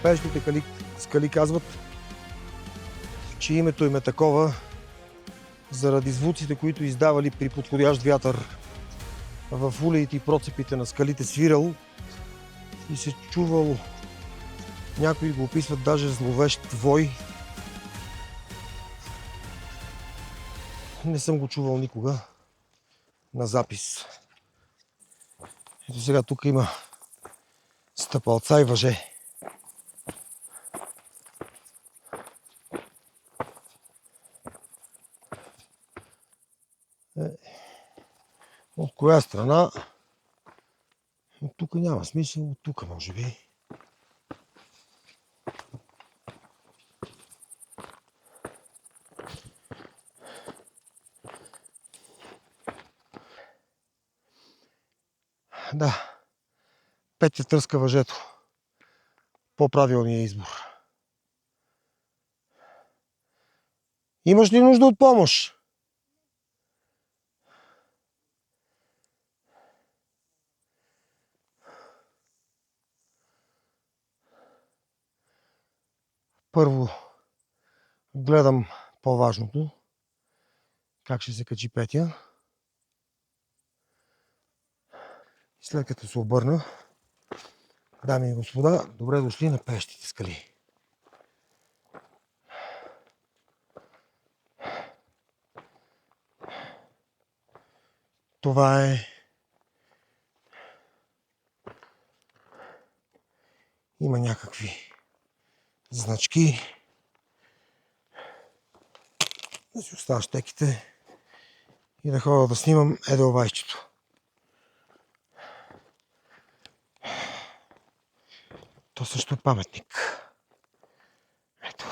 пещите скали казват, че името им е такова заради звуците, които издавали при подходящ вятър. В улеите и процепите на скалите свирал и се чувал, някои го описват даже зловещ вой. Не съм го чувал никога на запис. Ето сега тук има стъпалца и въже. От коя страна? От тук няма смисъл, от тук може би. Да, Петя тръска въжето. По-правилният избор. Имаш ли нужда от помощ? Първо гледам по-важното. Как ще се качи Петя. И след като се обърна, дами и господа, добре дошли на Пещите скали. Това е има някакви значки. Да си оставя щеките и да ходя да снимам Еделвайсчето. То също е паметник. Ето.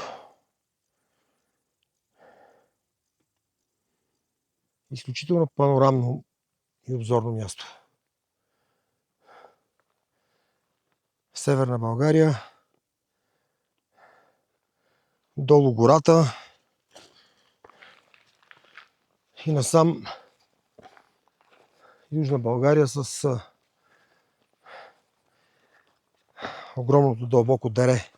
Изключително панорамно и обзорно място. Северна България. Долу гората. И насам Южна България с огромното дълбоко дере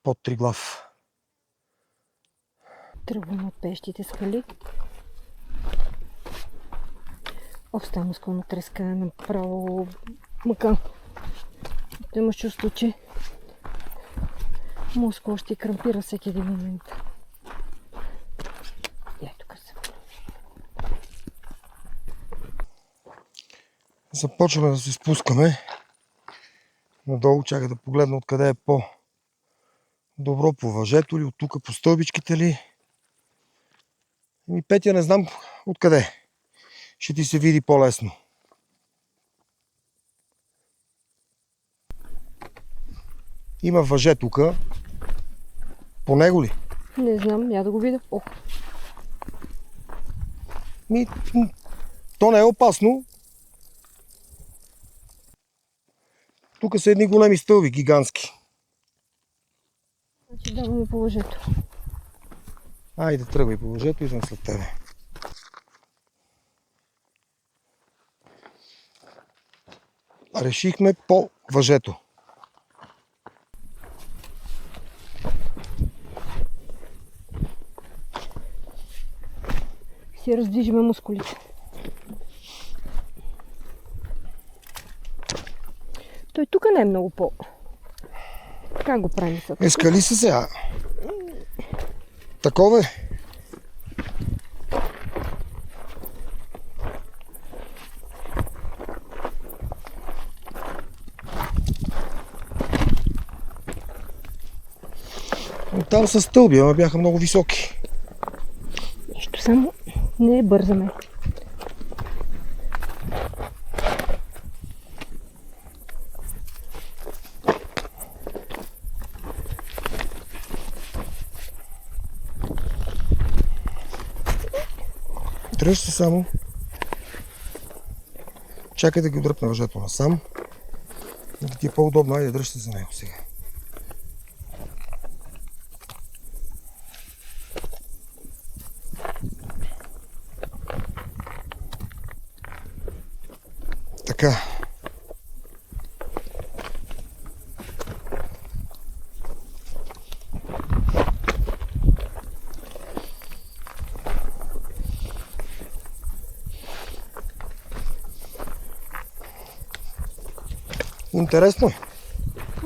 под Триглав. Тръгваме от Пещите скали. Оста мускулно трескане направо мъка. Имаш чувство, че мускул ще крампира всеки един момент. Тук съм. Започваме да се спускаме надолу. Чакай да погледна откъде е по-добро, по въжето ли, от тук по стълбичките ли. И Петя, не знам откъде. Ще ти се види по-лесно. Има въже тук. По него ли? Не знам, я да го видя. Ох. То не е опасно. Тук са едни големи стълби, гигантски. Значи даваме по въжето. Айде, тръгвай по въжето, идвам след тебе. Решихме по въжето. Си раздвижиме мускулите. Той тук не е много по... Как го правим сега? Скали са сега. Такова е. Там са стълби, ама бяха много високи. Нищо, само не бързаме. Дръж се само. Чакай да ги дръпна въжето насам. Да ти е по-удобно, айде дръж се за него сега. Така. Интересно.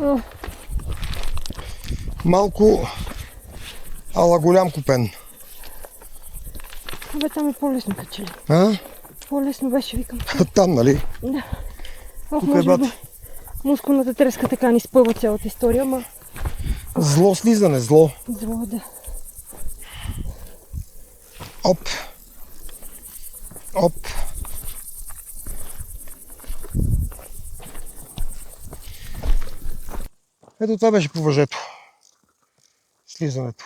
А, Малко ала голям купен. Абе, там е по-лесно като че ли. А? По-лесно беше, викам. Там, нали? Да. Ох, Тук е може би бати. мускулната треска така ни спъва цялата история, ама Зло слизане, зло. зло да. Оп. Оп. Ето това беше по въжето. Слизането.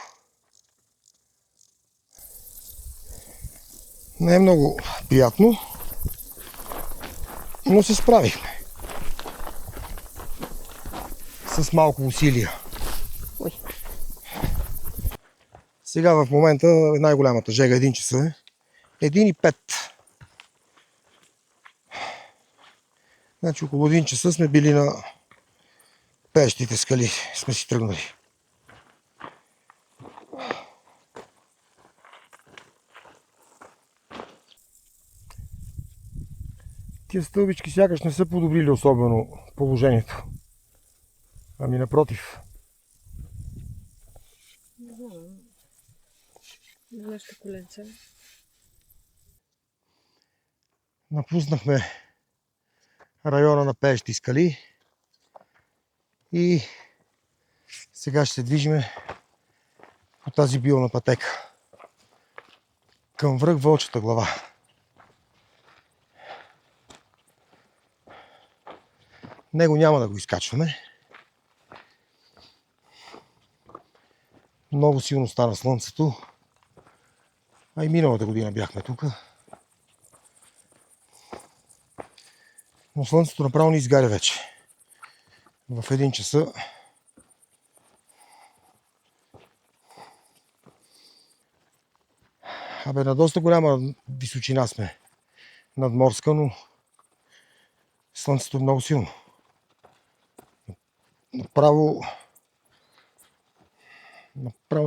Не е много приятно, но се справихме. С малко усилия. Ой. Сега в момента най-голямата жега 1 часа е 1:05. Значи около 1 часа сме били на пещите скали. Сме си тръгнали. Тия стълбички сякаш не са подобрили особено положението. Ами напротив. Нещо коленце. Напуснахме района на пещи скали и сега ще се движиме по тази билна пътека към връх Вълчата глава. Него няма да го изкачваме. Много силно стана слънцето. А и миналата година бяхме тук. Но слънцето направо ни изгаря вече. В 1 часа абе, на доста голяма височина сме надморска, но слънцето е много силно. Направо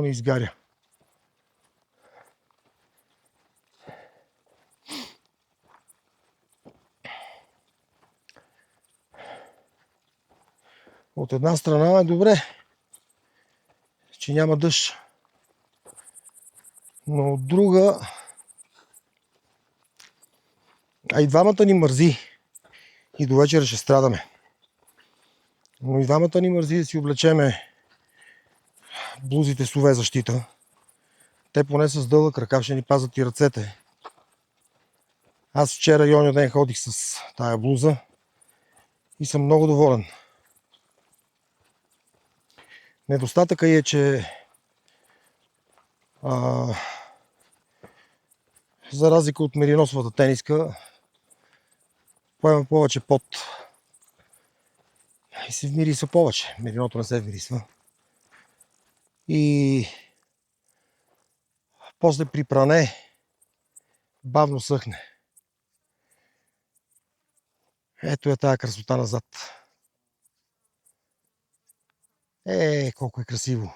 ни изгаря. От една страна е добре, че няма дъжд. Но от друга, и двамата ни мързи. И до вечера ще страдаме. Но и двамата ни мързи да си облечеме блузите с UV защита. Те поне с дълъг ръкав ще ни пазят и ръцете. Аз вчера и оня ден ходих с тая блуза и съм много доволен. Недостатъкът е, че за разлика от мериносовата тениска, поема повече пот и се вмирисва повече. Мериното не се вмирисва. И после при пране бавно съхне. Ето е тая красота назад. Колко е красиво.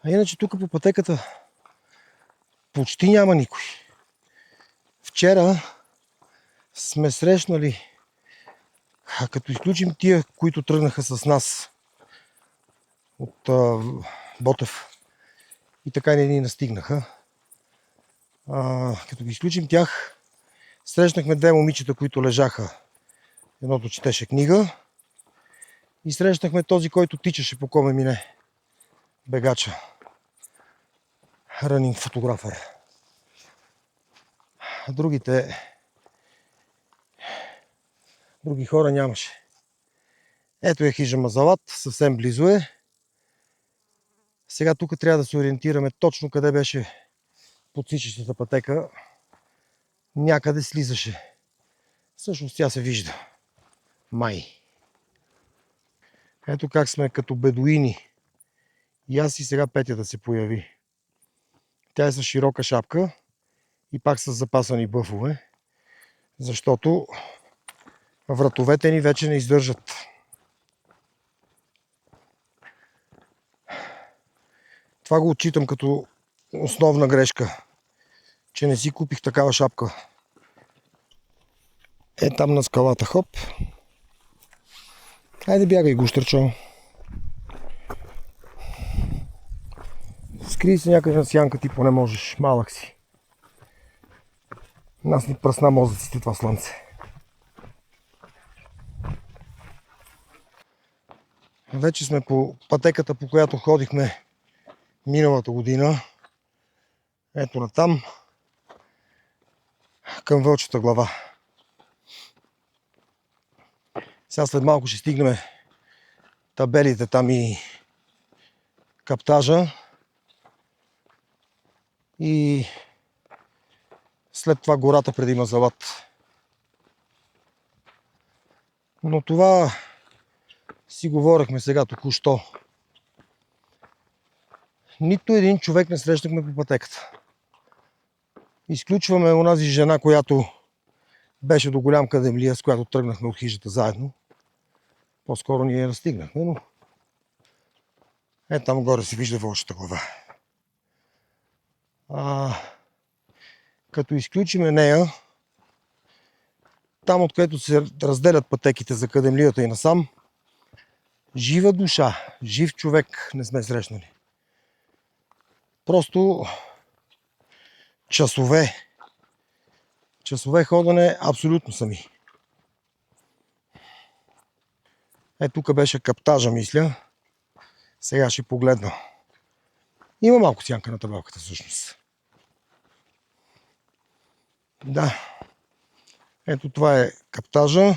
А иначе тук по пътеката почти няма никой. Вчера сме срещнали, като изключим тия, които тръгнаха с нас от Ботев и така не ни настигнаха. Като ги изключим тях, срещнахме 2 момичета, които лежаха. Едното четеше книга и срещнахме този, който тичаше по коме мине. Бегача. Running фотографър. Други хора нямаше. Ето е хижа Мазалат, съвсем близо е. Сега тук трябва да се ориентираме точно къде беше подсичащата пътека. Някъде слизаше. Всъщност тя се вижда. Май. Ето как сме като бедуини. И аз и сега Петя да се появи. Тя е с широка шапка и пак с запасани бъфове, защото Вратовете ни вече не издържат. Това го отчитам като основна грешка, че не си купих такава шапка. Е там на скалата, хоп. Хайде бягай, гущерчо. Скрий се някъде на сянка, ти поне можеш. Малък си. Нас ни пръсна мозъците това слънце. Вече сме по пътеката, по която ходихме миналата година. Ето натам. Към Вълчата глава. Сега след малко ще стигнем табелите там и каптажа. И след това гората преди Мазалат. Но това си говорихме сега току-що. Нито един човек не срещнахме по пътеката. Изключваме онази жена, която беше до голям кадемлия, с която тръгнахме от хижата заедно. По-скоро ние я настигнахме, но там горе се вижда Вълчата глава. Като изключиме нея, там откъдето се разделят пътеките за кадемлията и насам, жива душа, жив човек не сме срещнали. Просто часове ходене абсолютно сами. Тук беше каптажа, мисля. Сега ще погледна. Има малко сянка на табелката всъщност. Да. Ето това е каптажа.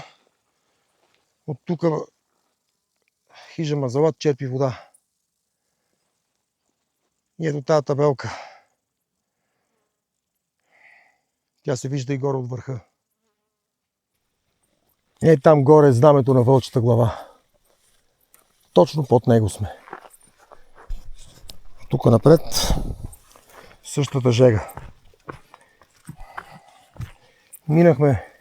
От тук хижа Мазалат черпи вода. И ето тази табелка. Тя се вижда и горе от върха. Там горе е знамето на Вълчата глава. Точно под него сме. Тук напред същата жега. Минахме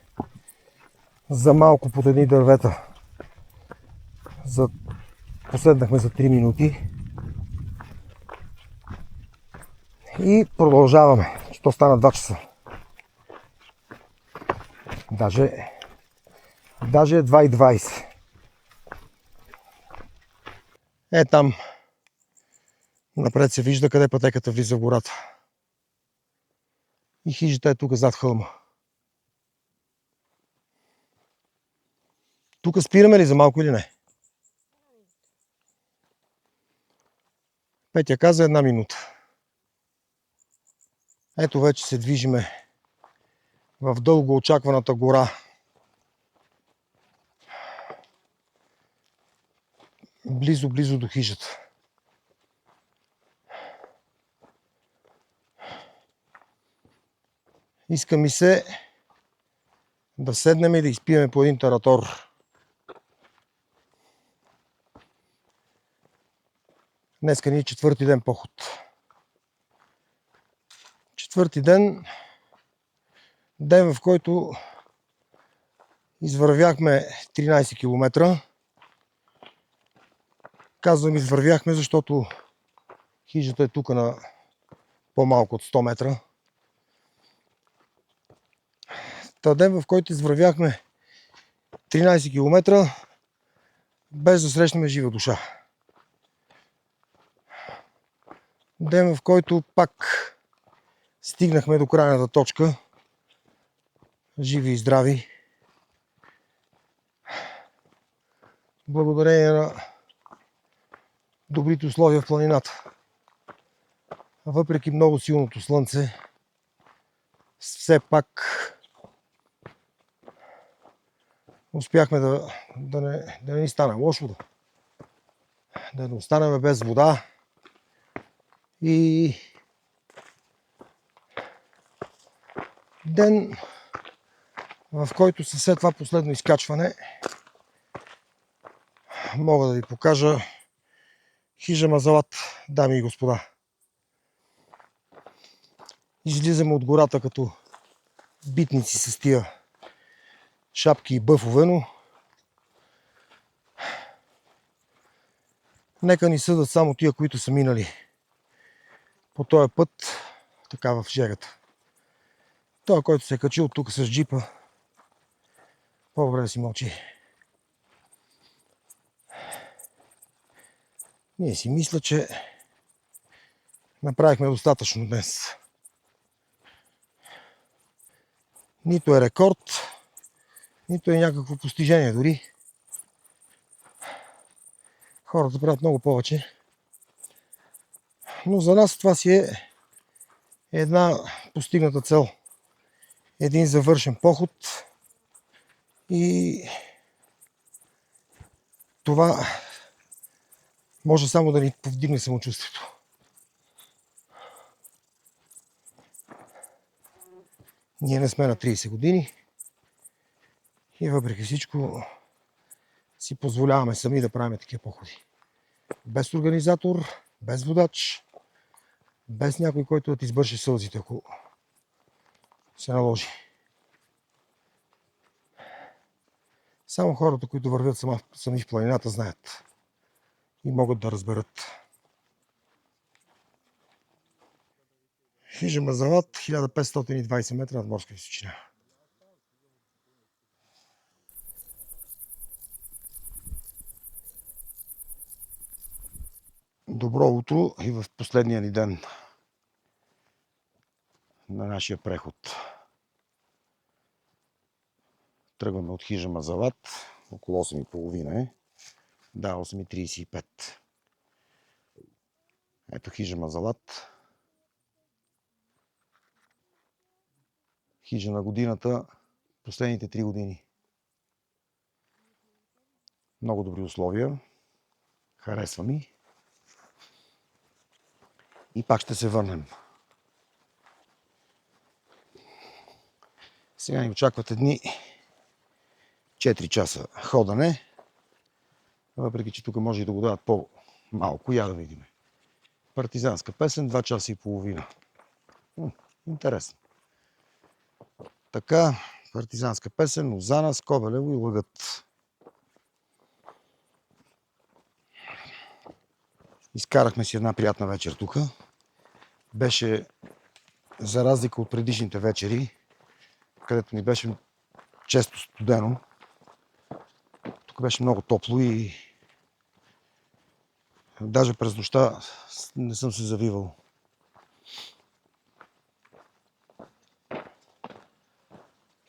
за малко под едни дървета. Последнахме за 3 минути. И продължаваме. То стана 2 часа. Даже е 2:20. Там напред се вижда къде пътеката влиза в гората. И хижата е тук зад хълма. Тук спираме ли за малко или не? Петя каза 1 минута. Ето вече се движиме в дълго очакваната гора. Близо до хижата. Иска ми се да седнем и да изпием по един таратор. Днеска ни е 4-ти ден поход. 4-ти ден, в който извървяхме 13 км. Казвам извървяхме, защото хижата е тук на по-малко от 100 метра. Ден, в който извървяхме 13 км, без да срещнем жива душа. Ден, в който пак стигнахме до крайната точка, живи и здрави. Благодарение на добрите условия в планината. Въпреки много силното слънце, все пак успяхме да не ни стане лошо, да не останем без вода и ден, в който след това последно изкачване мога да ви покажа хижа Мазалат, дами и господа. Излизаме от гората като битници с тия шапки и бъфове, но нека ни съдат само тия, които са минали по този път, така в жегата. Той, който се е качил тук с джипа, по-добре да си мълчи. Ние си мисля, че направихме достатъчно днес. Нито е рекорд, нито е някакво постижение дори. Хората правят много повече. Но за нас това си е една постигната цел. Един завършен поход и това може само да ни повдигне самочувствието. Ние не сме на 30 години и въпреки всичко си позволяваме сами да правим такива походи. Без организатор, без водач, без някой, който да ти избърши сълзите, ако се наложи. Само хората, които вървят сами в планината, знаят и могат да разберат. Хижа Мазалат, 1520 метра над морска височина. Добро утро и в последния ни ден на нашия преход. Тръгваме от хижа Мазалат, около 8:30 е. Да, 8:35. Ето хижа Мазалат. Хижа на годината, последните 3 години. Много добри условия. Харесва ми. И пак ще се върнем. Сега ни очакват едни 4 часа ходене. Въпреки че тук може и да го дадат по-малко. Я да видим. Партизанска песен, 2 часа и половина. Интересно. Така, партизанска песен, Лозана, Скобелево и Лъгът. Изкарахме си една приятна вечер тук. Беше, за разлика от предишните вечери, където ни беше често студено, тук беше много топло и даже през нощта не съм се завивал.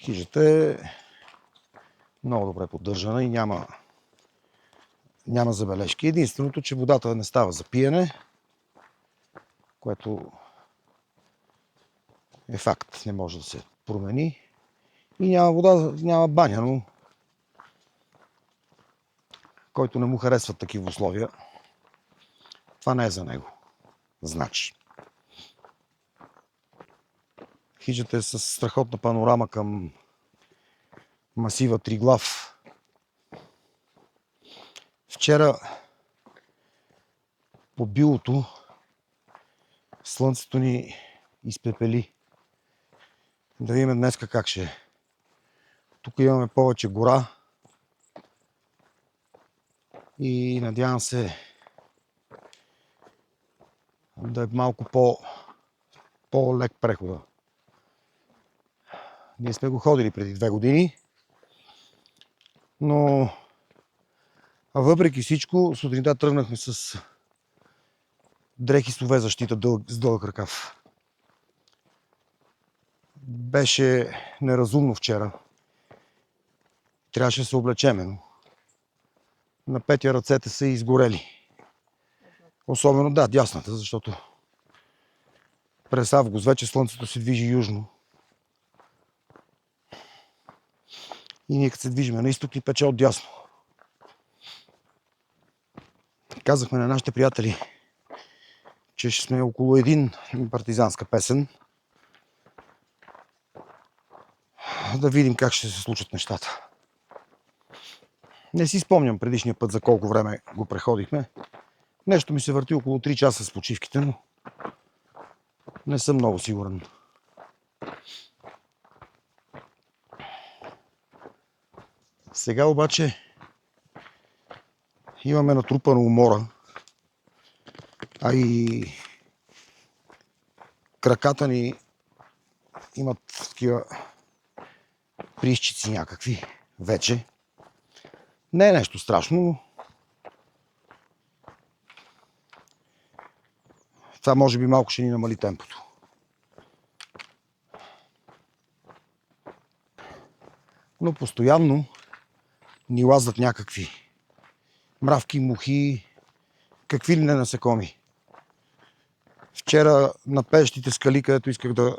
Хижата е много добре поддържана и няма забележки. Единственото, че водата не става за пиене, което е факт, не може да се промени. И няма вода, няма баня, но който не му харесват такива условия, това не е за него. Значи. Хижата е с страхотна панорама към масива Триглав. Вчера по билото слънцето ни изпепели. Да видим днес как ще е. Тук имаме повече гора и надявам се да е малко по-лек прехода. Ние сме го ходили преди 2 години, но въпреки всичко сутринта тръгнахме с дрехи с UV защита с дълъг ръкав. Беше неразумно вчера. Трябваше да се облечеме, но на петия ръцете са изгорели. Особено, да, дясната, защото през август вече слънцето се движи южно. И ние като се движиме на изток ни пече от дясно. Казахме на нашите приятели, че ще сме около един партизанска песен. Да видим как ще се случат нещата. Не си спомням предишния път за колко време го преходихме. Нещо ми се върти около 3 часа с почивките, но не съм много сигурен. Сега обаче имаме натрупана умора, а и краката ни имат такива прищици някакви вече. Не е нещо страшно, но това може би малко ще ни намали темпото. Но постоянно ни лазват някакви мравки, мухи, какви ли не насекоми. Вчера на пещите скали, където исках да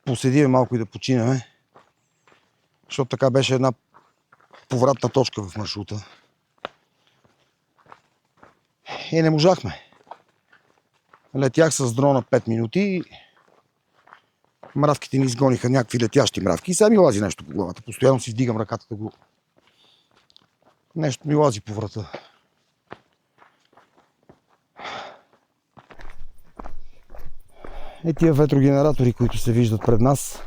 поседим малко и да починеме, защото така беше една повратна точка в маршрута. И не можахме. Летях с дрона 5 минути. Мравките ни изгониха някакви летящи мравки и сега ми лази нещо по главата. Постоянно си вдигам ръката да го... Нещо ми лази по врата. Тия ветрогенератори, които се виждат пред нас,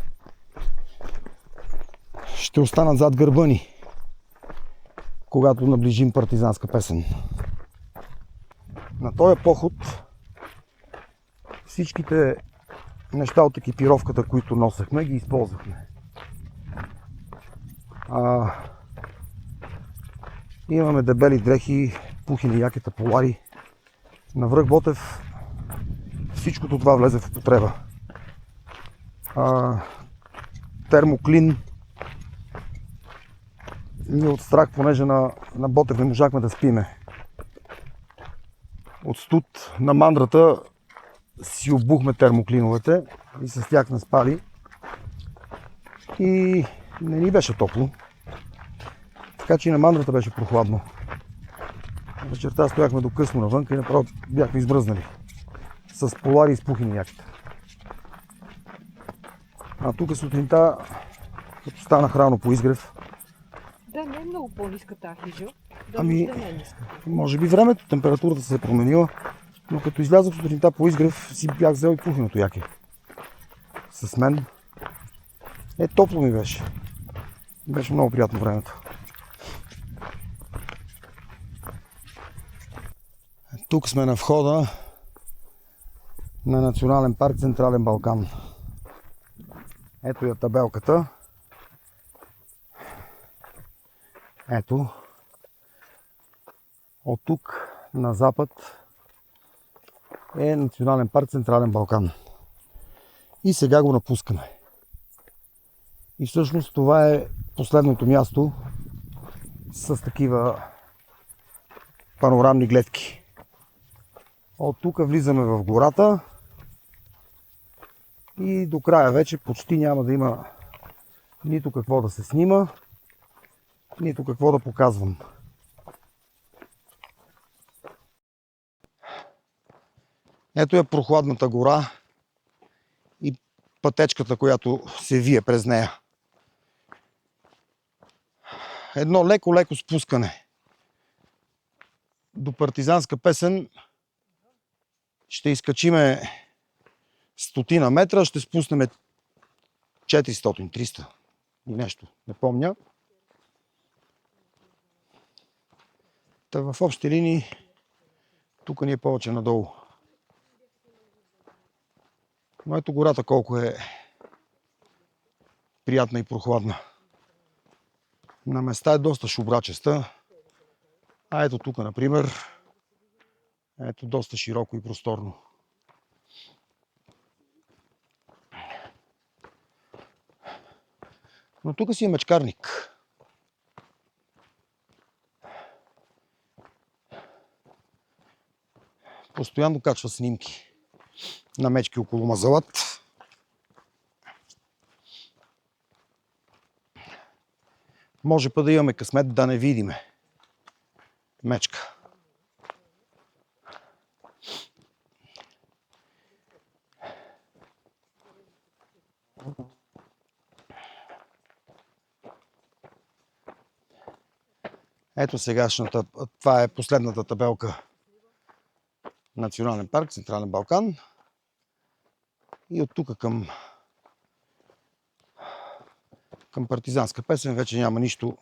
ще останат зад гърба ни, когато наближим партизанска песен. На този поход всичките неща от екипировката, които носехме, ги използвахме. Имаме дебели дрехи, пухени якета, полари. На връх Ботев всичкото това влезе в употреба. Термоклин. Ние от страх, понеже на Ботев не можахме да спиме. От студ на мандрата си обухме термоклиновете и с тях не спали. И не ни беше топло. Така че и на мандрата беше прохладно. Вечерта стояхме до късно навънка и направо бяхме измръзнали. С полари и спухени яките. А тук сутринта, като станах рано по изгрев... Да, не е много по-ниска тази хижа. Ами, може би времето, температурата се е променила, но като излязох сутринта по изгрев, си бях взел и пухеното яке. С мен. Топло ми беше. Беше много приятно времето. Тук сме на входа на Национален парк Централен Балкан. Ето я табелката. Ето. От тук на запад е Национален парк Централен Балкан. И сега го напускаме. И всъщност това е последното място с такива панорамни гледки. От тук влизаме в гората и до края вече почти няма да има нито какво да се снима, нито какво да показвам. Ето е прохладната гора и пътечката, която се вие през нея. Едно леко спускане. До партизанска песен ще изкачиме 100 метра, ще спуснем 400-300 и нещо, не помня. Та в общи линии тук ни е повече надолу. Но ето гората колко е приятна и прохладна. На места е доста шубрачеста. А ето тук, например, ето доста широко и просторно. Но тук си е мечкарник. Постоянно качва снимки на мечки около Мазалат. Може па да имаме късмет да не видиме мечка. Ето сегашната, това е последната табелка. Национален парк, Централен Балкан. И от тук към към партизанска песен вече няма нищо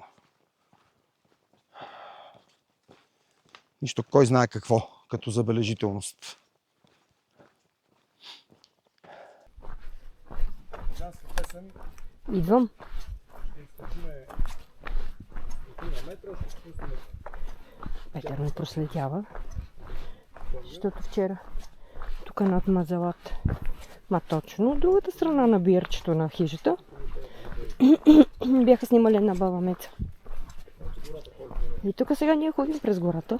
кой знае какво като забележителност. Партизанска песен. Идвам. Петър ме проследява, защото вчера тук над Мазалат, точно от другата страна на бирчето на хижата, бяха снимали една баба Меца. И тук сега ние ходим през гората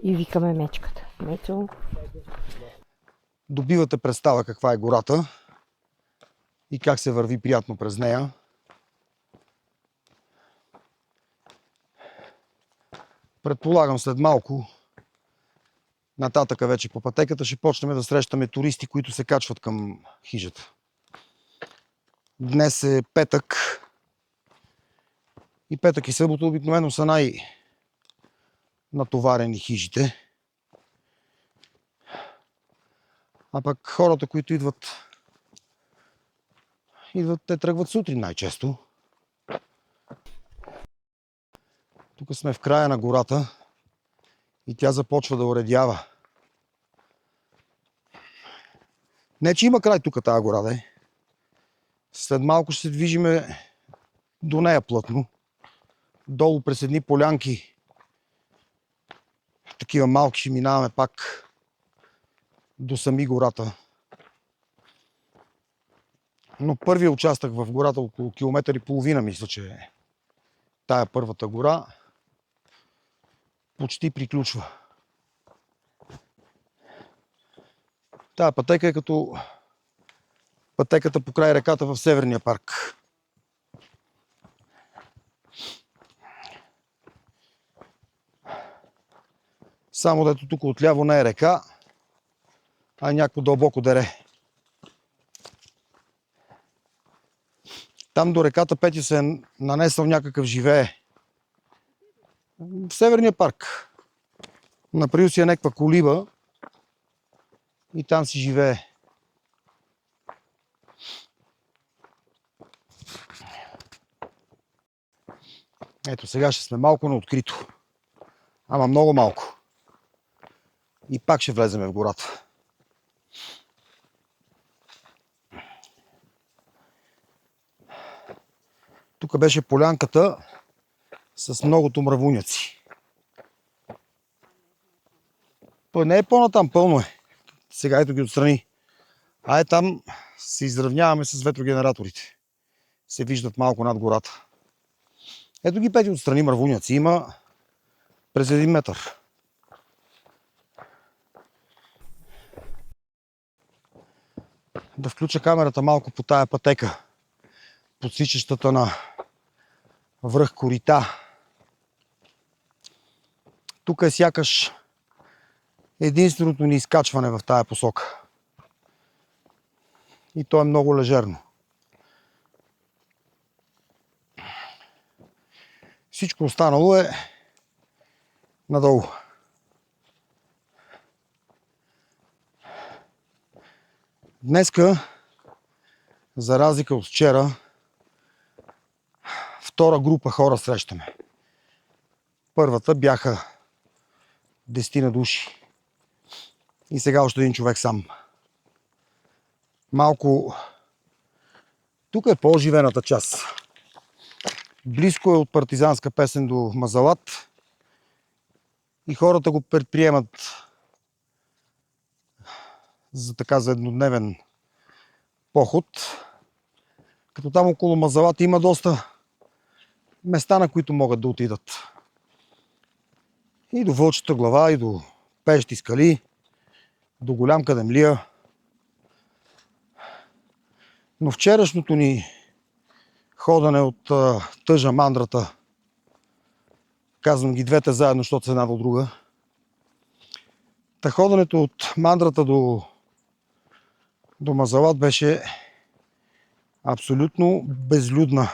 и викаме мечката. Мецо. Добивате представа каква е гората и как се върви приятно през нея. Предполагам след малко нататъка вече по пътеката ще почнем да срещаме туристи, които се качват към хижата. Днес е петък и петък и събота обикновено са най-натоварени хижите. А пък хората, които идват, те тръгват сутрин най-често. Тук сме в края на гората и тя започва да оредява. Не, че има край тук тази гора, де. След малко ще се движиме до нея плътно. Долу през едни полянки. Такива малки ще минаваме пак до сами гората. Но първият участък в гората, около километър и половина, мисля, че е тая първата гора, почти приключва. Тая пътека е като пътеката по край реката в Северния парк. Само дето тук отляво не е река, а е някакво дълбоко дере. Там до реката Петя се е нанесъл някакъв живее. В Северния парк. Направил си е някаква колиба и там си живее. Ето сега ще сме малко на открито. Ама много малко. И пак ще влеземе в гората. Тук беше полянката с многото мравуняци. Не е по-натам, пълно е. Сега ето ги отстрани. Там се изравняваме с ветрогенераторите. Се виждат малко над гората. Ето ги Пети отстрани мравуняци. Има през 1 метър. Да включа камерата малко по тая пътека. Подсичащата на връх Корита. Тук е сякаш единственото ни изкачване в тая посока. И то е много лежерно. Всичко останало е надолу. Днеска, за разлика от вчера, втора група хора срещаме. Първата бяха 10 души. И сега още един човек сам. Малко... Тук е по-оживената част. Близко е от партизанска песен до Мазалат. И хората го предприемат за еднодневен поход. Като там около Мазалат има доста места, на които могат да отидат. И до Вълчата глава, и до Пещи скали, до Голям Кадемлия. Но вчерашното ни ходене от Тъжа Мандрата, казвам ги двете заедно, защото са една до друга. Та ходенето от Мандрата до Мазалат беше абсолютно безлюдна.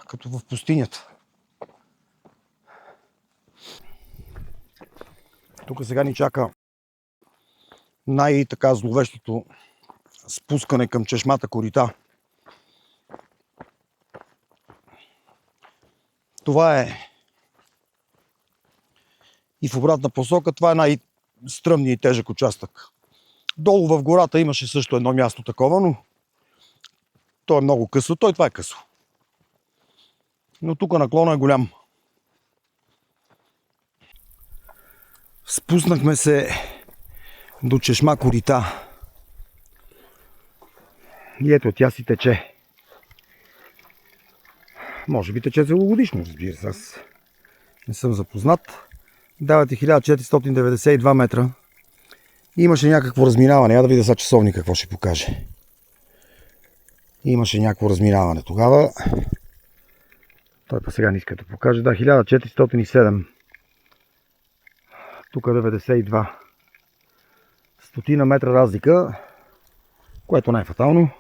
Като в пустинята. Тук сега ни чака най-така зловещото спускане към чешмата Корита. Това е и в обратна посока. Това е най-стръмният и тежък участък. Долу в гората имаше също едно място такова, но то е много късо. Това е късо. Но тук наклона е голям. Спуснахме се до чешма Корита. И ето тя си тече. Може би тече целогодишно, разбира се. Аз не съм запознат. Давате 1492 метра. Имаше някакво разминаване. Я да видя сега часовник какво ще покаже. Имаше някакво разминаване тогава. Той па сега не иска да покаже. Да, 1407. Тук 92. Стотина метра разлика, което не е фатално.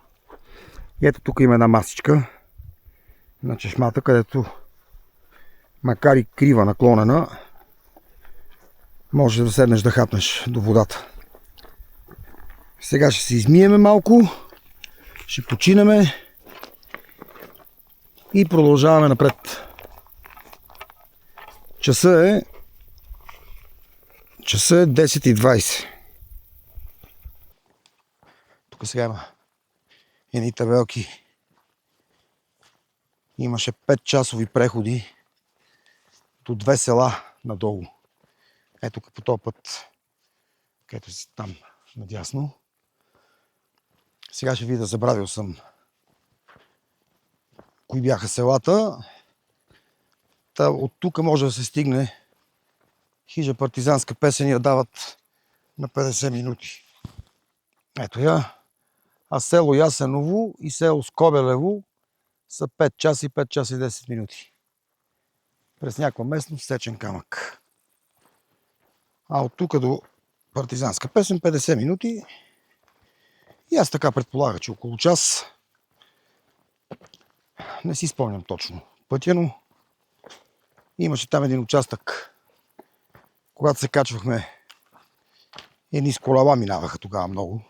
И ето тук има една масичка на чешмата, където макар и крива наклонена, можеш да седнеш да хапнеш до водата. Сега ще се измиеме малко, ще починеме и продължаваме напред. Часа е 10:20. Тук сега има едни табелки. Имаше 5-часови преходи до 2 села надолу. Ето по този път, където си там надясно. Сега ще видя, забравил съм кои бяха селата. От тук може да се стигне хижа партизанска песен я дават на 50 минути. Ето я. А село Ясеново и село Скобелево са 5 часа и 5 часа и 10 минути. През някаква местност сечен камък. А от тук до партизанска песен 50 минути. И аз така предполага, че около час. Не си спомням точно пътя, но имаше там един участък. Когато се качвахме, едни с колела минаваха тогава много.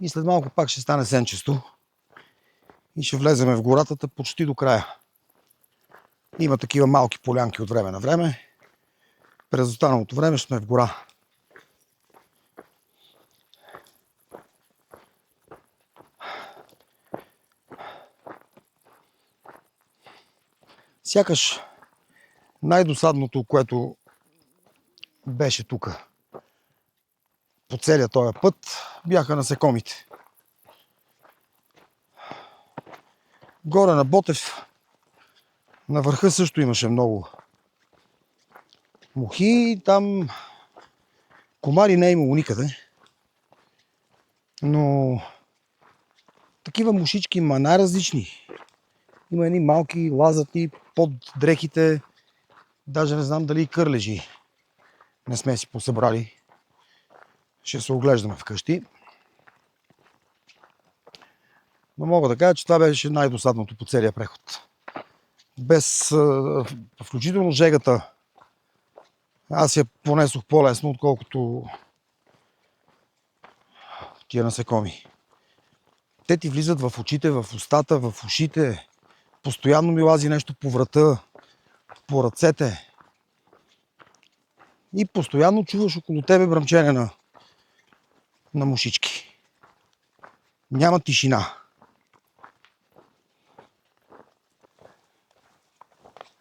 И след малко пак ще стане сенчесто. И ще влеземе в горатата почти до края. Има такива малки полянки от време на време. През останалото време ще сме в гора. Сякаш най-досадното, което беше тук по целия този път, бяха насекомите. Горе на Ботев, на върха също имаше много мухи. Там комари не е имало никъде. Но такива мушички, най-различни. Има едни малки, лазати под дрехите. Даже не знам дали и кърлежи не сме си посъбрали. Ще се оглеждаме вкъщи. Но мога да кажа, че това беше най-досадното по целия преход. Без включително жегата, аз я понесох по-лесно, отколкото тия насекоми. Те ти влизат в очите, в устата, в ушите. Постоянно ми лази нещо по врата, по ръцете. И постоянно чуваш около тебе бръмчене на мушички. Няма тишина.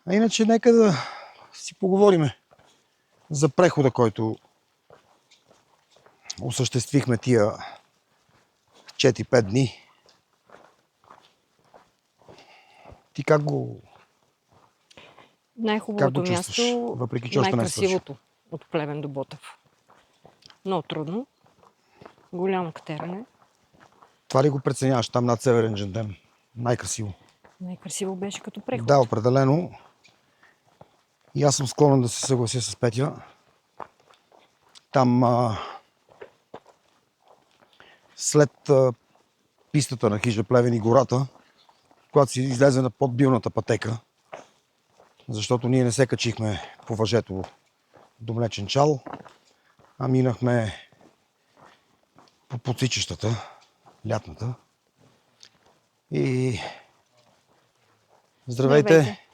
А иначе нека да си поговориме за прехода, който осъществихме тия 4-5 дни. Ти как го Най-хубавото чувстваш? място, Въпреки че още не е свършил. най-красивото от Плевен до Ботев. Много трудно. Голямо катерене. Това ли го преценяваш там над Северен Джендем? Най-красиво. Най-красиво беше като преход. Да, определено. И аз съм склонен да се съглася с Петя. Там след пистата на хижа Плевен и гората, когато си излезе на подбилната пътека, защото ние не се качихме по въжето до Млечен чал, а минахме по подсичащата, лятната. И здравейте.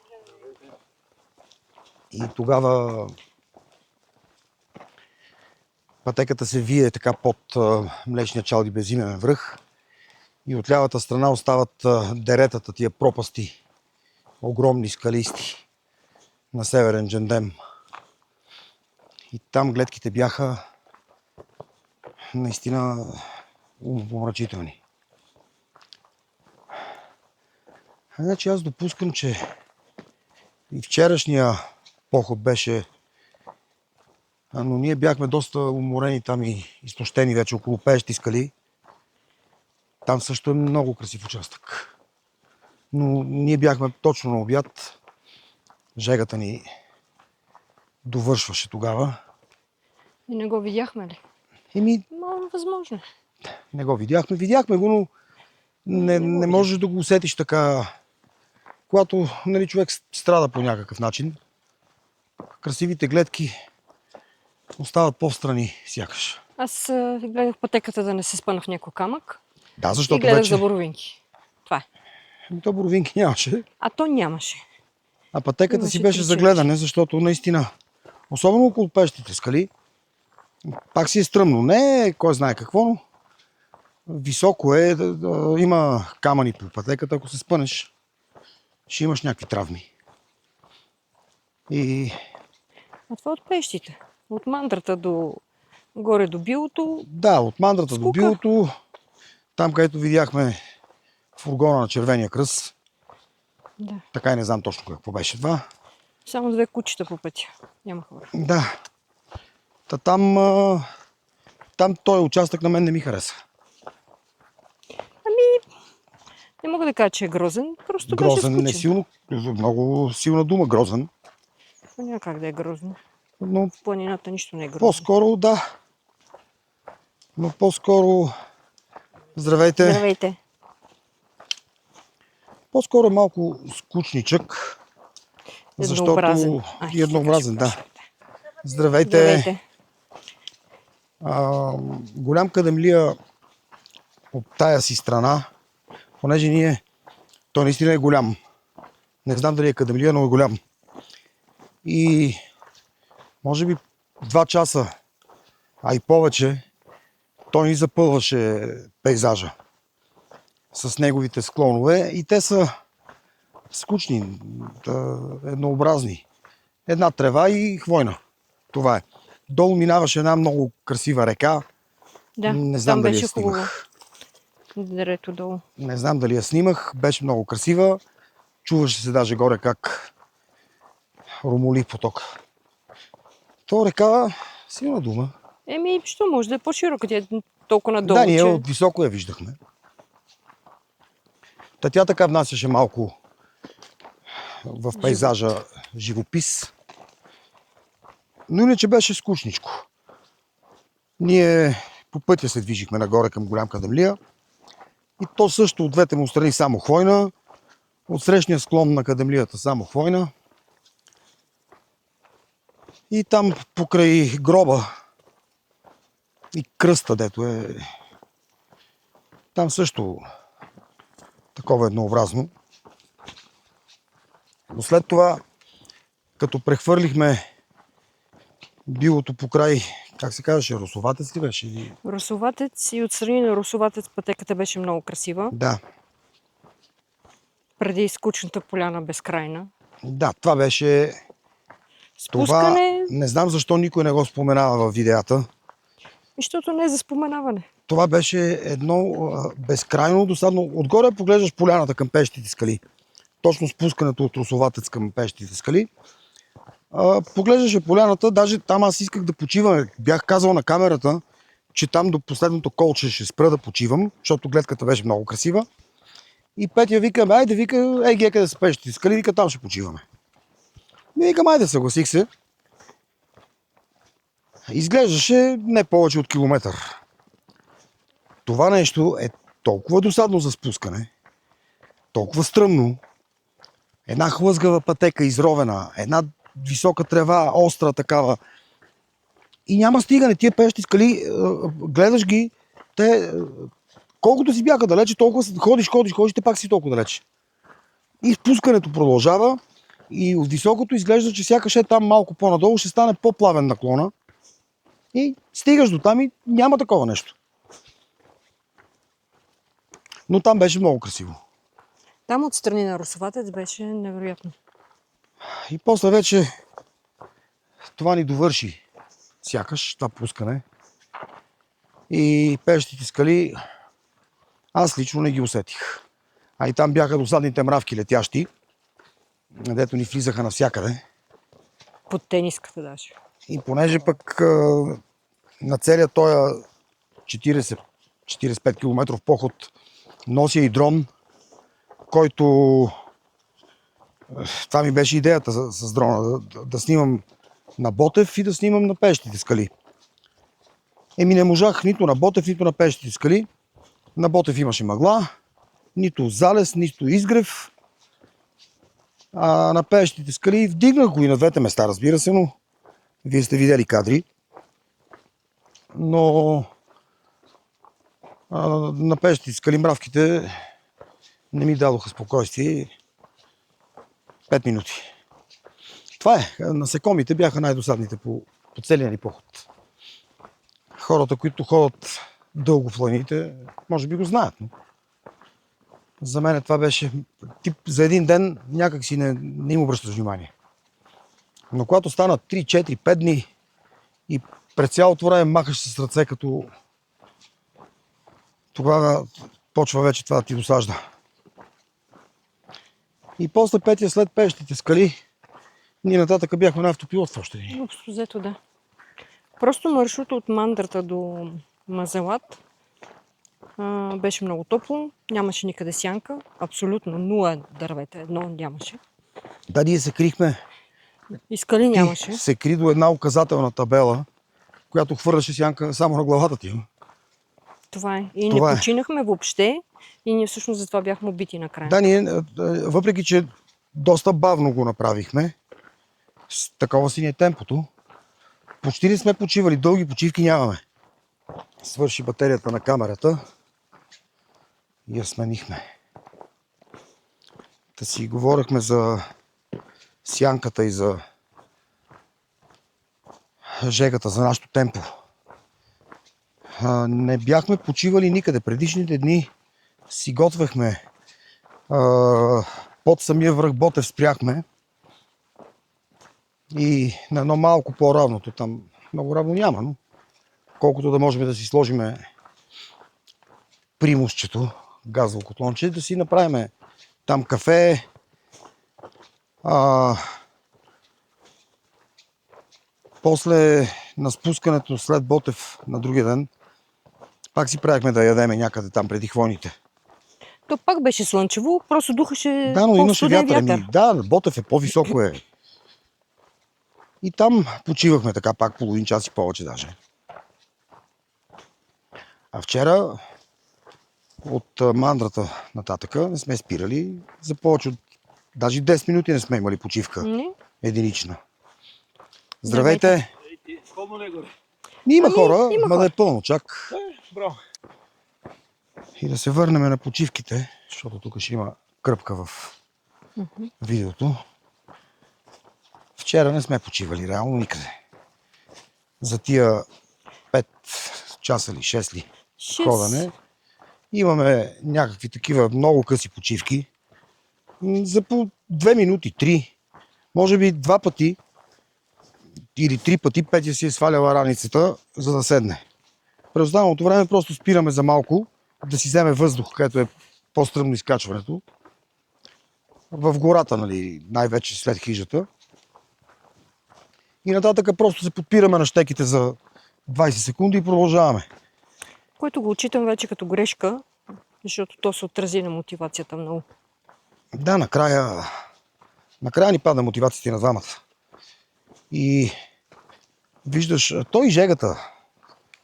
И тогава пътеката се вие така под Млечния чалди безименен връх и от лявата страна остават деретата, тия пропасти, огромни скалисти на Северен Джендем. И там гледките бяха наистина умопомрачителни. Значи аз допускам, че и вчерашния поход беше, но ние бяхме доста уморени там и изтощени вече около Пещи скали. Там също е много красив участък. Но ние бяхме точно на обяд. Жегата ни довършваше тогава. И не го видяхме ли? Възможно. Не го видяхме. Видяхме го, но не можеш да го усетиш така. Когато човек страда по някакъв начин, красивите гледки остават по-встрани сякаш. Аз гледах пътеката да не се спъна в някой камък. Да, защото и гледах вече... за боровинки. Това е. То боровинки нямаше. А то нямаше. А пътеката Имаше си беше за гледане, защото наистина, особено около Пещите скали, пак си е стръмно. Не е кой знае какво, но високо е, има камъни по пътеката, ако се спънеш, ще имаш някакви травми. И... А това от Пещите. От мандрата до горе до билото. Да, от мандрата скука. До билото, там където видяхме фургона на Червения кръст. Да. Така и не знам точно какво беше това. Само 2 кучета по пътя. Няма хора. Да. Там този участък на мен не ми хареса. Не мога да кажа, че е грозен. Просто Грозен, беше не скучен. силно, много силна дума, грозен. Няма как да е грозно. Но В планината нищо не е грозно. по-скоро, да. Но по-скоро... Здравейте. Здравейте. По-скоро е малко скучничък. Еднообразен. Защото... Еднообразен, да. Здравейте. Здравейте. Голям кадемлия от тая си страна, понеже той наистина е голям. Не знам дали е кадемлия, но е голям. И може би 2 часа, а и повече, той ни запълваше пейзажа с неговите склонове и те са скучни, еднообразни. Една трева и хвойна. Това е. Долу минаваше една много красива река. Да, не знам там дали беше я снимах. Хубаво. Дерето долу. Не знам дали я снимах. Беше много красива. Чуваше се даже горе как румоли поток. То река, силна дума. Що може да е по-широка, тя е толкова надолу, Да, ние че... от високо я виждахме. Тя така внасяше малко в пейзажа живопис. Но иначе беше скучничко. Ние по пътя се движихме нагоре към Голям Кадемлия. И то също от двете му страни само хвойна. От срещния склон на Кадемлията само хвойна. И там покрай гроба и кръста, дето е, там също такова еднообразно. Но след това, като прехвърлихме билото покрай, как се казваше, Росоватец ли беше? Росоватец и отстрани на Росоватец пътеката беше много красива. Да. Преди скучната поляна безкрайна. Да, това беше... Спускане... Това не знам защо никой не го споменава във видеята. Защото не е за споменаване. Това беше едно безкрайно досадно. Отгоре поглеждаш поляната към Пещите скали. Точно спускането от Росоватец към Пещите скали. Поглеждаше поляната, даже там аз исках да почивам. Бях казал на камерата, че там до последното колче ще спра да почивам, защото гледката беше много красива. И Петя вика, айде, вика, ей, къде са Пещите скали, вика, там ще почиваме. И викам, айде, съгласих се. Изглеждаше не повече от километър. Това нещо е толкова досадно за спускане, толкова стръмно, една хлъзгава пътека изровена, една висока трева, остра такава. И няма стигане. Тия Пещи скали, гледаш ги, те колкото си бяха далече, толкова ходиш, те пак си толкова далече. И спускането продължава и от високото изглежда, че сякаш е там малко по-надолу, ще стане по-плавен наклона. И стигаш до там и няма такова нещо. Но там беше много красиво. Там отстрани на Русоватец беше невероятно. И после вече това ни довърши сякаш, това пускане. И пещите скали аз лично не ги усетих. А и там бяха досадните мравки летящи, дето ни влизаха навсякъде. Под тениската даже. И понеже пък на целия този 40-45 км поход нося и дрон, който това ми беше идеята с дрона, да снимам на Ботев и да снимам на пещите скали. Не можах нито на Ботев, нито на пещите скали. На Ботев имаше мъгла, нито залез, нито изгрев. А на пещите скали вдигнах го и на двете места, разбира се, но вие сте видели кадри. Но на пещите скали мравките не ми дадоха спокойствие. 5 минути. Това е. Насекомите бяха най-досадните по целия ни поход. Хората, които ходят дълго в планините, може би го знаят. Но за мен това беше тип за един ден някак си не им обръщаш внимание. Но когато станат 3, 4, 5 дни и през цялото време махаш с ръце, като тогава почва вече това да ти досажда. И после петия след пещите скали, ние нататък бяхме на автопилот в още дни. Общо взето, да. Просто маршрута от Мандрата до Мазалат беше много топло, нямаше никъде сянка, абсолютно нула дървета, едно нямаше. Да, ние се крихме. И скали нямаше. Се кри до една указателна табела, която хвърляше сянка само на главата ти. Това е. И Това не е. починахме въобще и ние всъщност затова бяхме убити накрая. Да, ние, въпреки че доста бавно го направихме, с такова си ни е темпото, почти не сме почивали, дълги почивки нямаме. Свърши батерията на камерата и я сменихме. Та си говорихме за сянката и за жегата, за нашето темпо. Не бяхме почивали никъде. Предишните дни си готвехме. Под самия връх Ботев спряхме. И на едно малко по-равното, там много равно няма, но колкото да можем да си сложиме примусчето, газово котлонче, да си направим там кафе. После на спускането след Ботев на другия ден, пак си правихме да ядеме някъде там преди хвойните. То пак беше слънчево, просто духаше Да, но имаше по-студен вятър. Да, Ботев е по-високо е. И там почивахме така пак половин час и повече даже. А вчера от Мандрата нататъка не сме спирали. За повече от даже 10 минути не сме имали почивка. Не? Единична. Здравейте! Пълно ли горе? Има хора, има ма да хора. е пълно чак. Браво. И да се върнем на почивките, защото тук ще има кръпка в видеото. Вчера не сме почивали реално никъде. За тия 5 часа ли, 6 ли ходене, имаме някакви такива много къси почивки. За по 2 минути, 3. Може би 2 пъти или 3 пъти Петя си е сваляла раницата, за да седне. През останалото време просто спираме за малко, да си вземе въздух, където е по-стръмно изкачването. В гората, нали, най-вече след хижата. И нататък просто се подпираме на щеките за 20 секунди и продължаваме. Което го отчитам вече като грешка, защото то се отрази на мотивацията много. Да, накрая ни падна мотивацията и на двамата. И виждаш, той и жегата.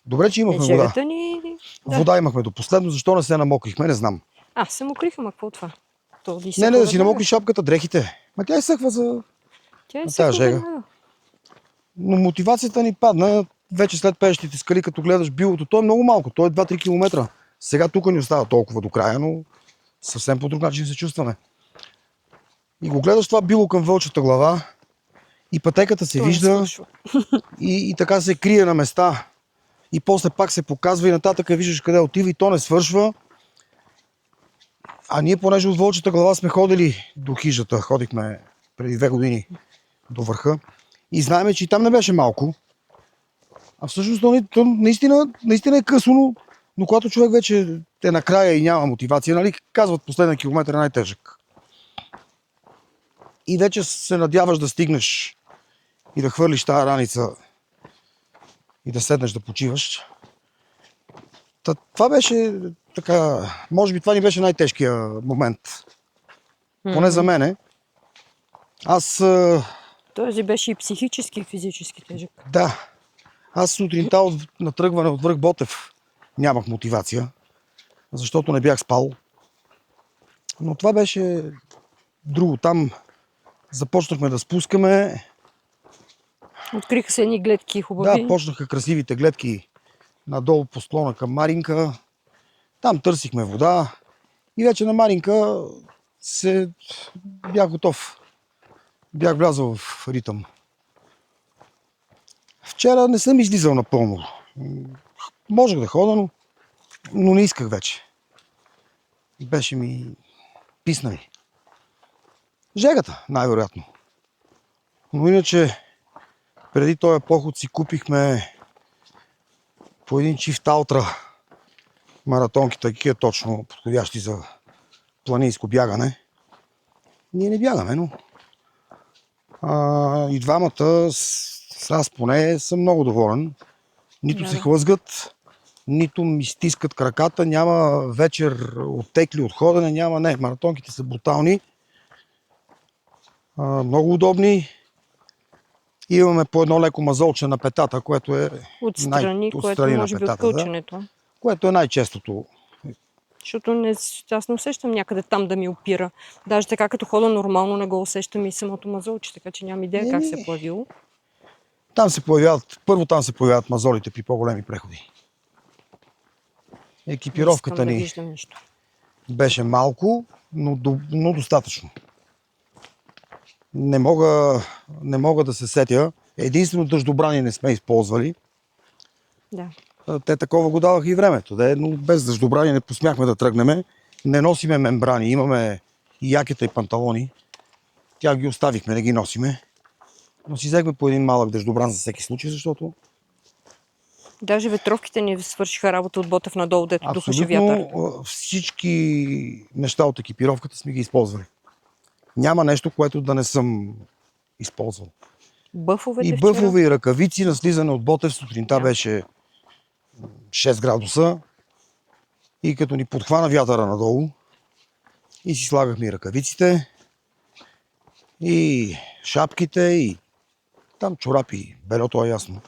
Добре, че имахме вода. Жегата ни... Да. Вода имахме до последно, защо не се намокрихме, не знам. Се мокриха, ма какво това? То ли Не, да си намокри шапката, дрехите. Ма тя изсъхва за... Тя е тази жега. веднага. Но мотивацията ни падна вече след пещите скали, като гледаш билото. То е много малко, то е 2-3 км. Сега тук ни остава толкова до края, но съвсем по друг начин се чувстваме. И го гледаш това било към вълчата глава и пътеката се То не вижда свършва. и така се крие на места. И после пак се показва и нататък виждаш къде отива и то не свършва. А ние, понеже от вълчата глава сме ходили до хижата, ходихме преди 2 години до върха и знаем, че и там не беше малко. А всъщност то наистина е късно, но когато човек вече е накрая и няма мотивация, нали, казват последния километър е най-тежък. И вече се надяваш да стигнеш и да хвърлиш тази раница и да седнеш да почиваш. Това беше така, може би това ни беше най-тежкия момент. Поне за мене. Този беше и психически, и физически тежък. Да. Аз сутринта на тръгване от връх Ботев нямах мотивация, защото не бях спал. Но това беше друго. Там започнахме да спускаме. Откриха се едни гледки хубави. Да, почнаха красивите гледки надолу по склона към Маринка. Там търсихме вода и вече на Маринка бях готов. Бях влязъл в ритъм. Вчера не съм излизал напълно. Можех да хода, но не исках вече. Беше ми писнали. Жегата, най-вероятно. Но иначе, преди този поход си купихме по един чифт Алтра маратонки, такива точно подходящи за планинско бягане. Ние не бягаме, но и двамата, аз поне съм много доволен. Нито се хлъзгат, нито ми стискат краката, няма вечер оттекли от ходене, няма не. Маратонките са брутални, много удобни. Имаме по едно леко мазолче на петата, което е отстрани, което може би от кълченето. Да, което е най-честото. Защото аз не усещам някъде там да ми опира. Даже така като хода нормално не го усещам и самото мазолче, така че нямам идея как се е появило. Първо там се появяват мазолите при по-големи преходи. Екипировката ни беше малко, но достатъчно. Не мога да се сетя. Единствено дъждобрани не сме използвали. Да. Те такова го даваха и времето, но без дъждобрани не посмяхме да тръгнем. Не носиме мембрани, имаме и якета и панталони. Тях ги оставихме, не ги носиме. Но си взехме по един малък дъждобран за всеки случай, защото... Даже ветровките ни свършиха работа от Ботев надолу, дето духаше вятър. Абсолютно всички неща от екипировката сме ги използвали. Няма нещо, което да не съм използвал. Бъфовете и бъфове, и ръкавици на слизане от Ботев сутринта беше 6 градуса. И като ни подхвана вятъра надолу, и си слагахме и ръкавиците, и шапките, и там чорапи, белето е ясно.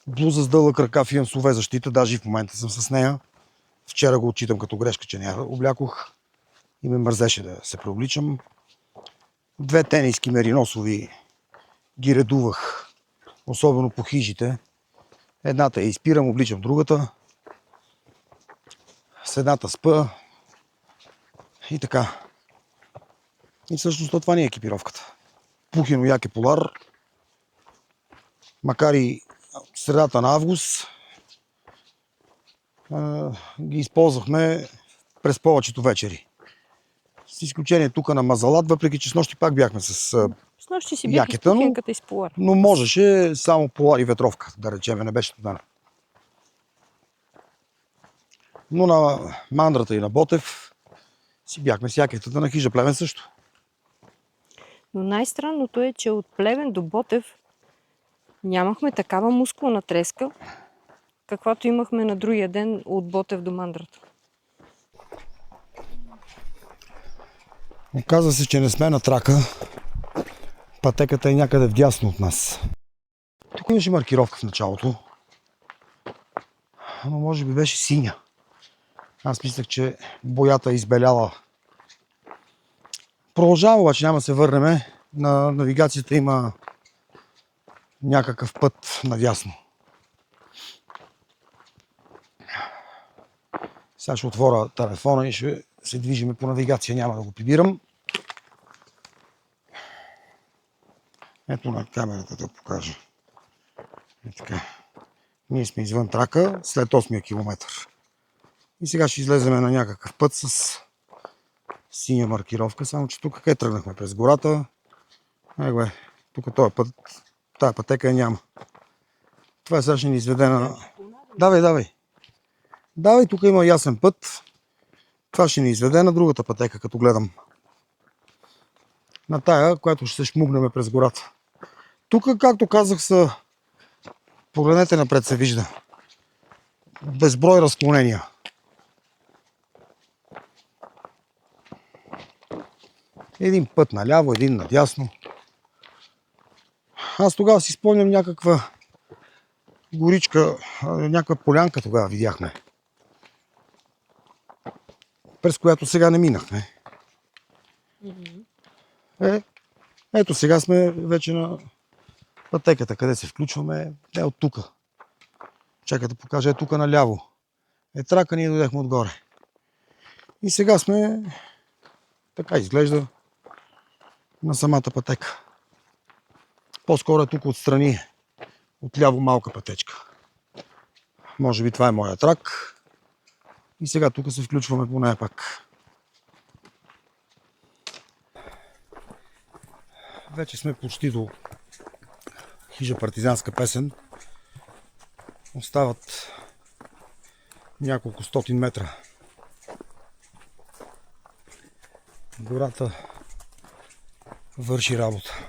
Блуза с дълъг ръкав, имам с UV защита, даже и в момента съм с нея. Вчера го отчитам като грешка, че не я облякох и ме мързеше да се преобличам. 2 тениски мериносови ги редувах, особено по хижите. Едната я изпирам, обличам другата. С едната спа и така. И всъщност това не е екипировката. Пухино яке полар, макар и средата на август, ги използвахме през повечето вечери. С изключение тук на Мазалат, въпреки че с нощи пак бяхме с нощи си бях якета, с пухинката и с полар. но можеше само полар и ветровка, да речем, не беше студена. Но на Мандрата и на Ботев си бяхме с якетата, на хижа Плевен също. Но най-странното е, че от Плевен до Ботев нямахме такава мускулна треска, каквато имахме на другия ден от Ботев до Мандрата. Оказва се, че не сме на трака. Пътеката е някъде вдясно от нас. Тук имаше маркировка в началото. Но може би беше синя. Аз мислех, че боята е избеляла. Продължаваме, обаче няма да се върнем. На навигацията има някакъв път надясно. Сега ще отворя телефона и ще се движиме по навигация, няма да го прибирам. Ето на камерата да покажа. Така. Ние сме извън трака след 8-я километър. И сега ще излеземе на някакъв път с синя маркировка, само че тук къде тръгнахме през гората. Тук този път, тая пътека я няма. Това сега ще ни изведе на... Давай, тук има ясен път. Това ще ни изведе на другата пътека, като гледам. На тая, която ще се шмугнем през гората. Тук, както казах, са... Погледнете напред, се вижда. Безброй разклонения. Един път наляво, един надясно. Аз тогава си спомням някаква горичка, някаква полянка тогава видяхме. През която сега не минахме. Ето сега сме вече на пътеката, къде се включваме. От тук. Чакай да покажа, тук наляво. Трака, ние дойдехме отгоре. И сега сме, така изглежда, на самата пътека. По-скоро е тук отстрани, отляво малка пътечка. Може би това е моя трак. И сега тук се включваме по нея пак. Вече сме почти до хижа партизанска песен. Остават няколко стотин метра. Гората върши работа.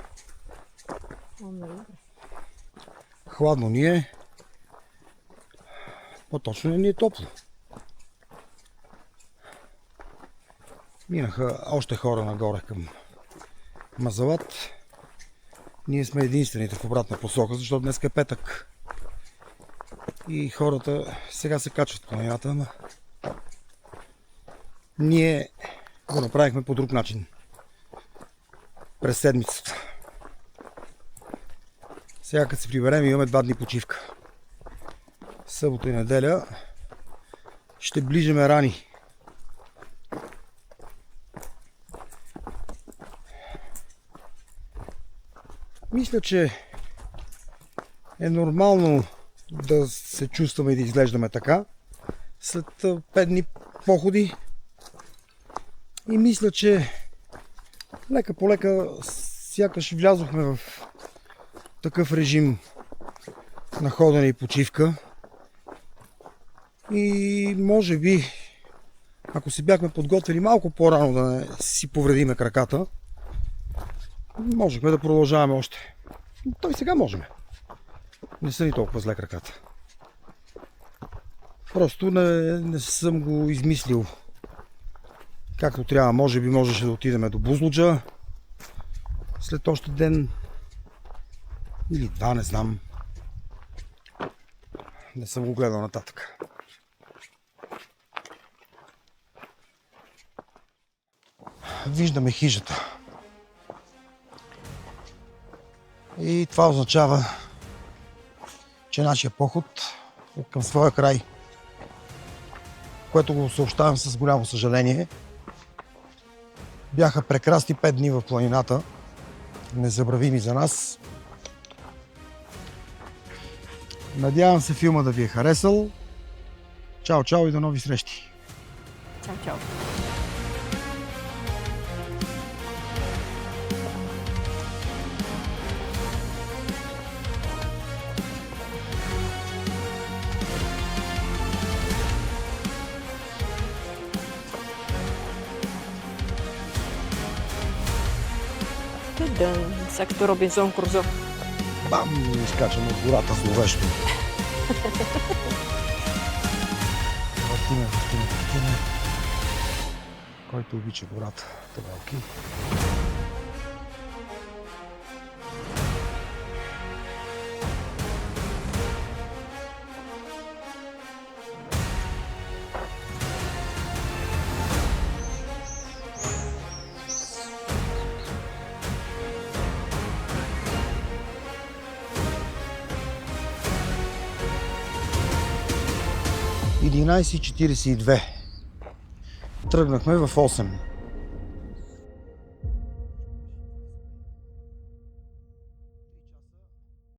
Хладно ни е. По-точно не ни е топло. Минаха още хора нагоре към Мазалат. Ние сме единствените в обратна посока, защото днес е петък. И хората сега се качват по планината, ама ние го направихме по друг начин. През седмицата. Сега като се приберем, имаме 2 дни почивка. Събота и неделя ще ближиме рани. Мисля, че е нормално да се чувстваме и да изглеждаме така след 5 дни походи. И мисля, че лека по лека сякаш влязохме в такъв режим на ходене и почивка. И може би, ако се бяхме подготвили малко по-рано да не си повредиме краката, можехме да продължаваме още. Той сега можем. Не са ни толкова зле краката. Просто не съм го измислил както трябва. Може би можеше да отидем до Бузлуджа след още ден или 2, не знам. Не съм го гледал нататък. Виждаме хижата. И това означава, че нашия поход е към своя край, което го съобщавам с голямо съжаление. Бяха прекрасни 5 дни в планината, незабравими за нас. Надявам се филма да ви е харесал. Чао, чао и до нови срещи! Чао, чао! Сега като Робинзон Крузо. Бам! Изкачаме от гората зловещо. Въртиме. Който обича гората, това е окей. – 11:42. тръгнахме в 8.